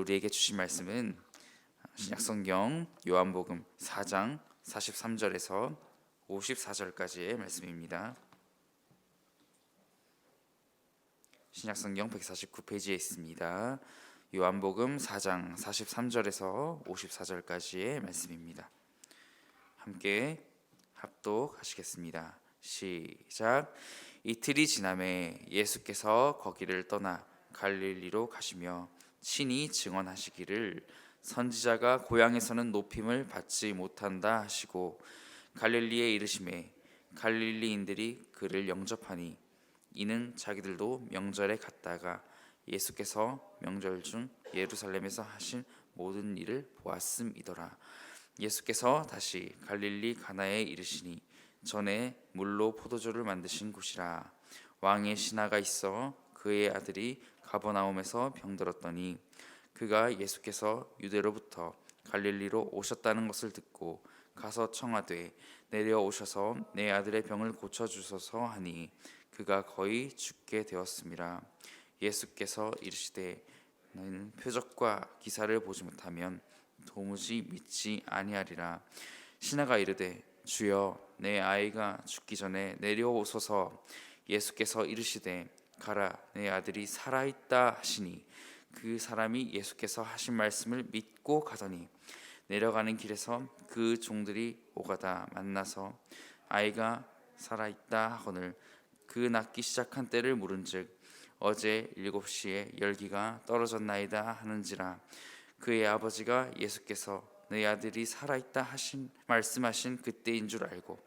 우리에게 주신 말씀은 신약성경 요한복음 4장 43절에서 54절까지의 말씀입니다. 신약성경 149페이지에 있습니다. 요한복음 4장 43절에서 54절까지의 말씀입니다. 함께 합독하시겠습니다. 시작. 이틀이 지나매 예수께서 거기를 떠나 갈릴리로 가시며 친히 증언하시기를 선지자가 고향에서는 높임을 받지 못한다 하시고 갈릴리에 이르시매 갈릴리인들이 그를 영접하니 이는 자기들도 명절에 갔다가 예수께서 명절 중 예루살렘에서 하신 모든 일을 보았음이더라. 예수께서 다시 갈릴리 가나에 이르시니 전에 물로 포도주를 만드신 곳이라. 왕의 신하가 있어 그의 아들이 가버나움에서 병들었더니 그가 예수께서 유대로부터 갈릴리로 오셨다는 것을 듣고 가서 청하되 내려오셔서 내 아들의 병을 고쳐주소서 하니 그가 거의 죽게 되었음이라. 예수께서 이르시되 너희는 표적과 기사를 보지 못하면 도무지 믿지 아니하리라. 신하가 이르되 주여 내 아이가 죽기 전에 내려오소서. 예수께서 이르시되 가라 내 아들이 살아있다 하시니 그 사람이 예수께서 하신 말씀을 믿고 가더니 내려가는 길에서 그 종들이 오가다 만나서 아이가 살아있다 하거늘 그 낫기 시작한 때를 물은즉 어제 7시에 열기가 떨어졌나이다 하는지라. 그의 아버지가 예수께서 내 아들이 살아있다 말씀하신 그때인 줄 알고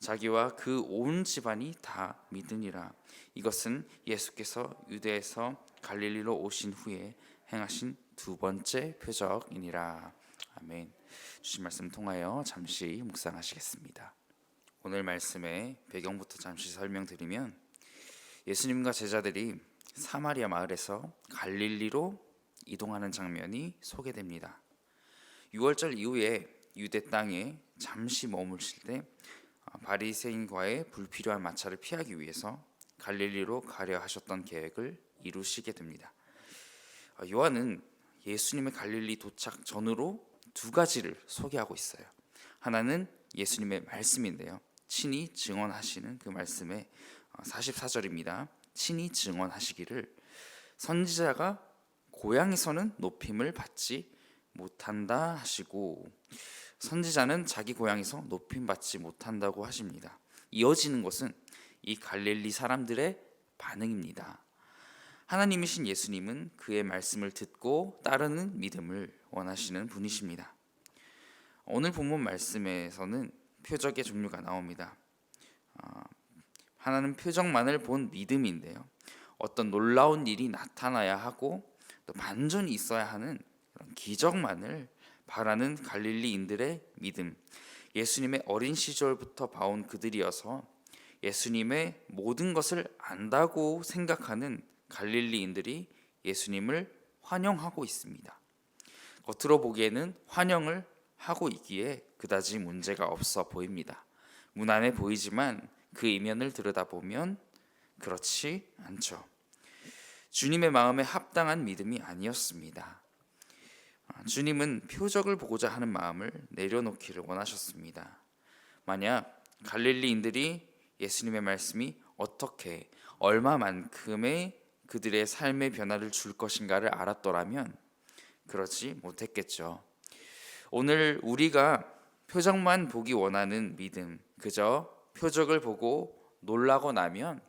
자기와 그 온 집안이 다 믿으니라. 이것은 예수께서 유대에서 갈릴리로 오신 후에 행하신 두 번째 표적이니라. 아멘. 주신 말씀 통하여 잠시 묵상하시겠습니다. 오늘 말씀의 배경부터 잠시 설명드리면 예수님과 제자들이 사마리아 마을에서 갈릴리로 이동하는 장면이 소개됩니다. 유월절 이후에 유대 땅에 잠시 머무실 때 바리새인과의 불필요한 마찰을 피하기 위해서 갈릴리로 가려 하셨던 계획을 이루시게 됩니다. 요한은 예수님의 갈릴리 도착 전으로 두 가지를 소개하고 있어요. 하나는 예수님의 말씀인데요, 친히 증언하시는 그 말씀의 44절입니다. 친히 증언하시기를 선지자가 고향에서는 높임을 받지 못한다 하시고, 선지자는 자기 고향에서 높임 받지 못한다고 하십니다. 이어지는 것은 이 갈릴리 사람들의 반응입니다. 하나님이신 예수님은 그의 말씀을 듣고 따르는 믿음을 원하시는 분이십니다. 오늘 본문 말씀에서는 표적의 종류가 나옵니다. 하나는 표적만을 본 믿음인데요, 어떤 놀라운 일이 나타나야 하고 또 반전이 있어야 하는 그런 기적만을 바라는 갈릴리인들의 믿음, 예수님의 어린 시절부터 봐온 그들이어서 예수님의 모든 것을 안다고 생각하는 갈릴리인들이 예수님을 환영하고 있습니다. 겉으로 보기에는 환영을 하고 있기에 그다지 문제가 없어 보입니다. 무난해 보이지만 그 이면을 들여다보면 그렇지 않죠. 주님의 마음에 합당한 믿음이 아니었습니다. 주님은 표적을 보고자 하는 마음을 내려놓기를 원하셨습니다. 만약 갈릴리인들이 예수님의 말씀이 어떻게 얼마만큼의 그들의 삶의 변화를 줄 것인가를 알았더라면 그러지 못했겠죠. 오늘 우리가 표적만 보기 원하는 믿음, 그저 표적을 보고 놀라고 나면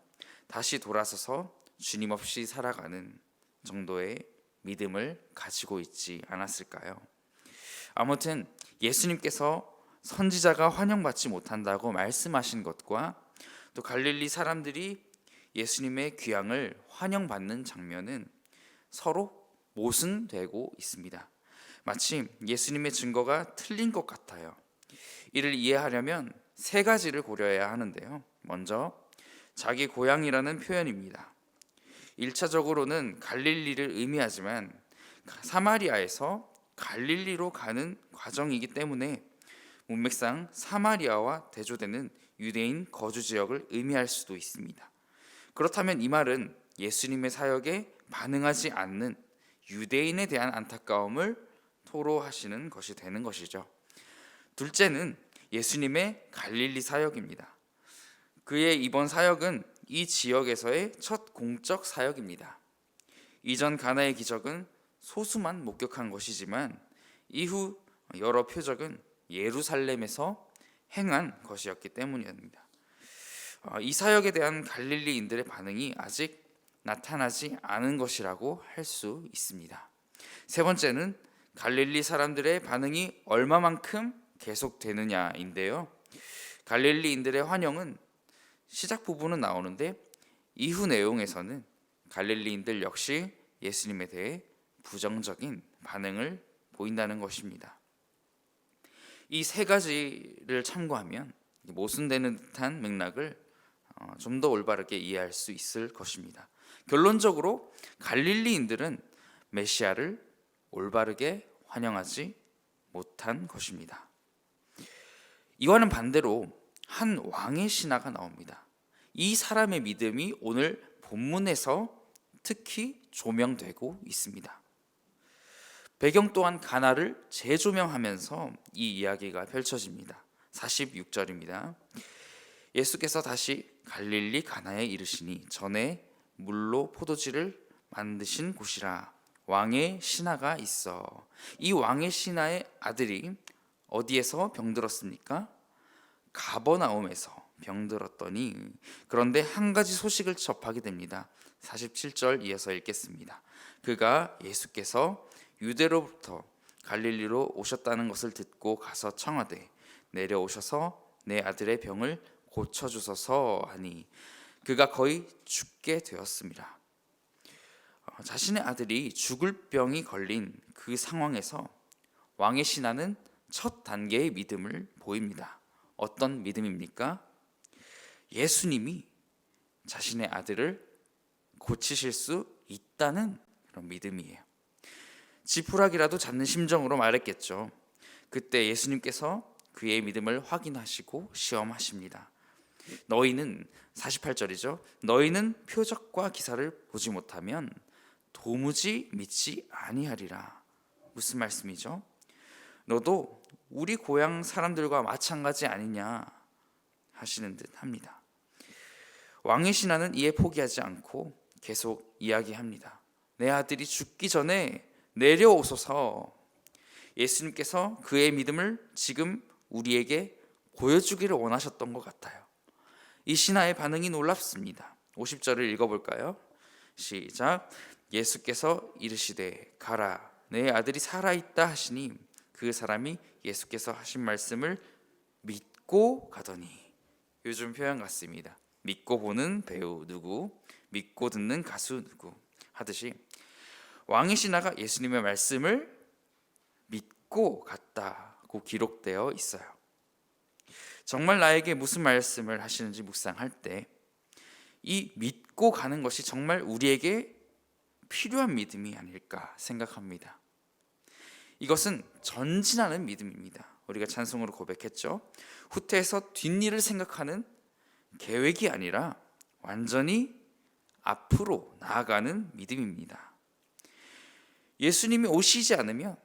다시 돌아서서 주님 없이 살아가는 정도의 믿음을 가지고 있지 않았을까요? 아무튼 예수님께서 선지자가 환영받지 못한다고 말씀하신 것과 또 갈릴리 사람들이 예수님의 귀향을 환영받는 장면은 서로 모순되고 있습니다. 마치 예수님의 증거가 틀린 것 같아요. 이를 이해하려면 세 가지를 고려해야 하는데요, 먼저 자기 고향이라는 표현입니다. 1차적으로는 갈릴리를 의미하지만 사마리아에서 갈릴리로 가는 과정이기 때문에 문맥상 사마리아와 대조되는 유대인 거주 지역을 의미할 수도 있습니다. 그렇다면 이 말은 예수님의 사역에 반응하지 않는 유대인에 대한 안타까움을 토로하시는 것이 되는 것이죠. 둘째는 예수님의 갈릴리 사역입니다. 그의 이번 사역은 이 지역에서의 첫 공적 사역입니다. 이전 가나의 기적은 소수만 목격한 것이지만 이후 여러 표적은 예루살렘에서 행한 것이었기 때문입니다. 이 사역에 대한 갈릴리인들의 반응이 아직 나타나지 않은 것이라고 할 수 있습니다. 세 번째는 갈릴리 사람들의 반응이 얼마만큼 계속되느냐인데요. 갈릴리인들의 환영은 시작 부분은 나오는데 이후 내용에서는 갈릴리인들 역시 예수님에 대해 부정적인 반응을 보인다는 것입니다. 이 세 가지를 참고하면 모순되는 듯한 맥락을 좀 더 올바르게 이해할 수 있을 것입니다. 결론적으로 갈릴리인들은 메시아를 올바르게 환영하지 못한 것입니다. 이와는 반대로 한 왕의 신화가 나옵니다. 이 사람의 믿음이 오늘 본문에서 특히 조명되고 있습니다. 배경 또한 가나를 재조명하면서 이 이야기가 펼쳐집니다. 46절입니다. 예수께서 다시 갈릴리 가나에 이르시니 전에 물로 포도주를 만드신 곳이라 왕의 신하가 있어. 이 왕의 신하의 아들이 어디에서 병들었습니까? 가버나움에서 병들었더니, 그런데 한 가지 소식을 접하게 됩니다. 47절 이어서 읽겠습니다. 그가 예수께서 유대로부터 갈릴리로 오셨다는 것을 듣고 가서 청하되 내려오셔서 내 아들의 병을 고쳐주소서 하니 그가 거의 죽게 되었습니다. 자신의 아들이 죽을 병이 걸린 그 상황에서 왕의 신하는 첫 단계의 믿음을 보입니다. 어떤 믿음입니까? 예수님이 자신의 아들을 고치실 수 있다는 그런 믿음이에요. 지푸라기라도 잡는 심정으로 말했겠죠. 그때 예수님께서 그의 믿음을 확인하시고 시험하십니다. 너희는 48절이죠. 너희는 표적과 기사를 보지 못하면 도무지 믿지 아니하리라. 무슨 말씀이죠? 너도 우리 고향 사람들과 마찬가지 아니냐 하시는 듯 합니다. 왕의 신하는 이에 포기하지 않고 계속 이야기합니다. 내 아들이 죽기 전에 내려오소서. 예수님께서 그의 믿음을 지금 우리에게 보여주기를 원하셨던 것 같아요. 이 신하의 반응이 놀랍습니다. 50절을 읽어볼까요? 시작. 예수께서 이르시되 가라 내 아들이 살아있다 하시니 그 사람이 예수께서 하신 말씀을 믿고 가더니. 요즘 표현 같습니다. 믿고 보는 배우 누구, 믿고 듣는 가수 누구 하듯이 왕의 신하가 예수님의 말씀을 믿고 갔다고 기록되어 있어요. 정말 나에게 무슨 말씀을 하시는지 묵상할 때 이 믿고 가는 것이 정말 우리에게 필요한 믿음이 아닐까 생각합니다. 이것은 전진하는 믿음입니다. 우리가 찬송으로 고백했죠. 후퇴해서 뒷일을 생각하는 계획이 아니라 완전히 앞으로 나아가는 믿음입니다. 예수님이 오시지 않으면,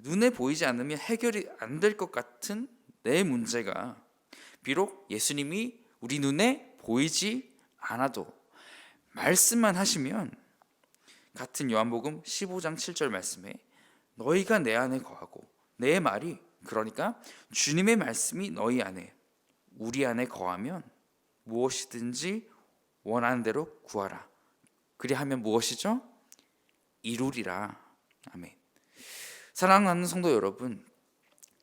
눈에 보이지 않으면 해결이 안 될 것 같은 내 문제가 비록 예수님이 우리 눈에 보이지 않아도 말씀만 하시면, 같은 요한복음 15장 7절 말씀에 너희가 내 안에 거하고 내 말이, 그러니까 주님의 말씀이 너희 안에, 우리 안에 거하면 무엇이든지 원하는 대로 구하라. 그리하면 무엇이죠? 이루리라. 아멘. 사랑하는 성도 여러분,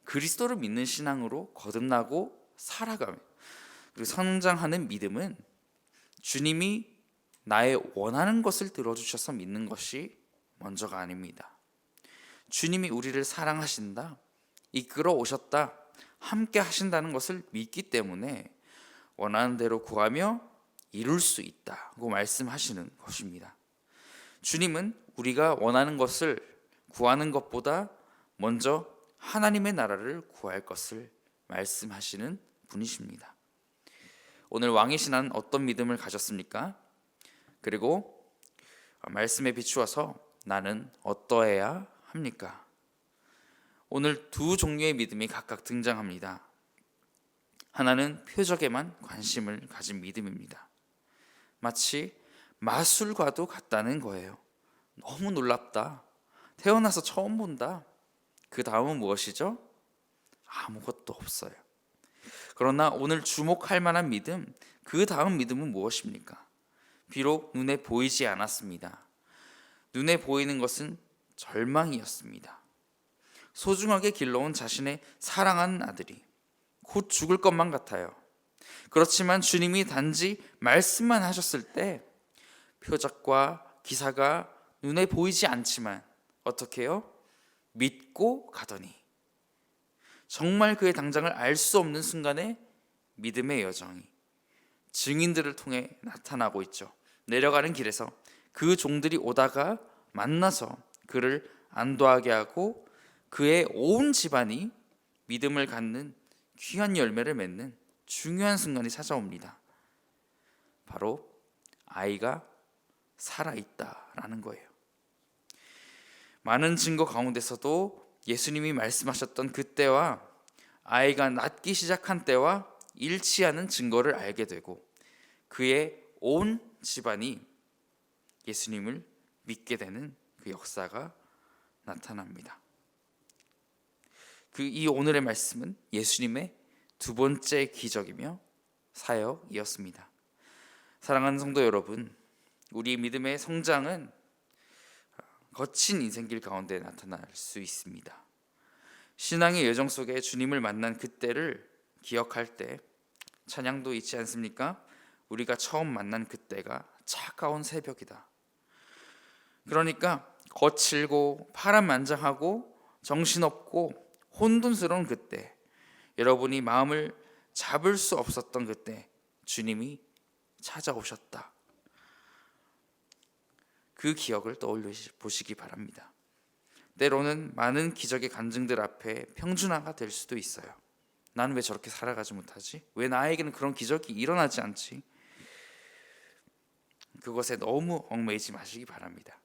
그리스도를 믿는 신앙으로 거듭나고 살아가며 그리고 성장하는 믿음은 주님이 나의 원하는 것을 들어주셔서 믿는 것이 먼저가 아닙니다. 주님이 우리를 사랑하신다, 이끌어 오셨다, 함께 하신다는 것을 믿기 때문에 원하는 대로 구하며 이룰 수 있다고 말씀하시는 것입니다. 주님은 우리가 원하는 것을 구하는 것보다 먼저 하나님의 나라를 구할 것을 말씀하시는 분이십니다. 오늘 왕의 신하는 어떤 믿음을 가졌습니까? 그리고 말씀에 비추어서 나는 어떠해야 합니까? 오늘 두 종류의 믿음이 각각 등장합니다. 하나는 표적에만 관심을 가진 믿음입니다. 마치 마술과도 같다는 거예요. 너무 놀랍다. 태어나서 처음 본다. 그 다음은 무엇이죠? 아무것도 없어요. 그러나 오늘 주목할 만한 믿음, 그 다음 믿음은 무엇입니까? 비록 눈에 보이지 않았습니다. 눈에 보이는 것은 절망이었습니다. 소중하게 길러온 자신의 사랑하는 아들이 곧 죽을 것만 같아요. 그렇지만 주님이 단지 말씀만 하셨을 때 표적과 기사가 눈에 보이지 않지만 어떻게 해요? 믿고 가더니 정말 그의 당장을 알 수 없는 순간에 믿음의 여정이 증인들을 통해 나타나고 있죠. 내려가는 길에서 그 종들이 오다가 만나서 그를 안도하게 하고 그의 온 집안이 믿음을 갖는 귀한 열매를 맺는 중요한 순간이 찾아옵니다. 바로 아이가 살아있다라는 거예요. 많은 증거 가운데서도 예수님이 말씀하셨던 그때와 아이가 낫기 시작한 때와 일치하는 증거를 알게 되고 그의 온 집안이 예수님을 믿게 되는 그 역사가 나타납니다. 이 오늘의 말씀은 예수님의 두 번째 기적이며 사역이었습니다. 사랑하는 성도 여러분, 우리 믿음의 성장은 거친 인생길 가운데 나타날 수 있습니다. 신앙의 여정 속에 주님을 만난 그때를 기억할 때 찬양도 있지 않습니까? 우리가 처음 만난 그때가 차가운 새벽이다. 그러니까 거칠고 파란만장하고 정신없고 혼돈스러운 그때, 여러분이 마음을 잡을 수 없었던 그때 주님이 찾아오셨다. 그 기억을 떠올려 보시기 바랍니다. 때로는 많은 기적의 간증들 앞에 평준화가 될 수도 있어요. 나는 왜 저렇게 살아가지 못하지? 왜 나에게는 그런 기적이 일어나지 않지? 그것에 너무 얽매이지 마시기 바랍니다.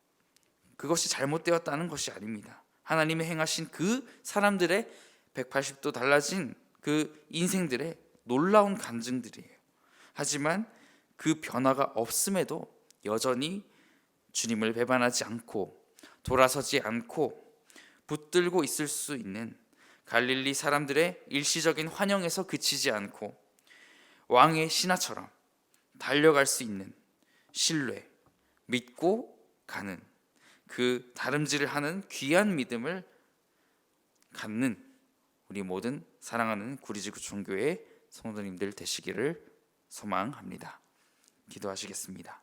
그것이 잘못되었다는 것이 아닙니다. 하나님이 행하신 그 사람들의 180도 달라진 그 인생들의 놀라운 간증들이에요. 하지만 그 변화가 없음에도 여전히 주님을 배반하지 않고 돌아서지 않고 붙들고 있을 수 있는 갈릴리 사람들의 일시적인 환영에서 그치지 않고 왕의 신하처럼 달려갈 수 있는 신뢰, 믿고 가는 그 다름질을 하는 귀한 믿음을 갖는 우리 모든 사랑하는 구리지구 종교의 성도님들 되시기를 소망합니다. 기도하시겠습니다.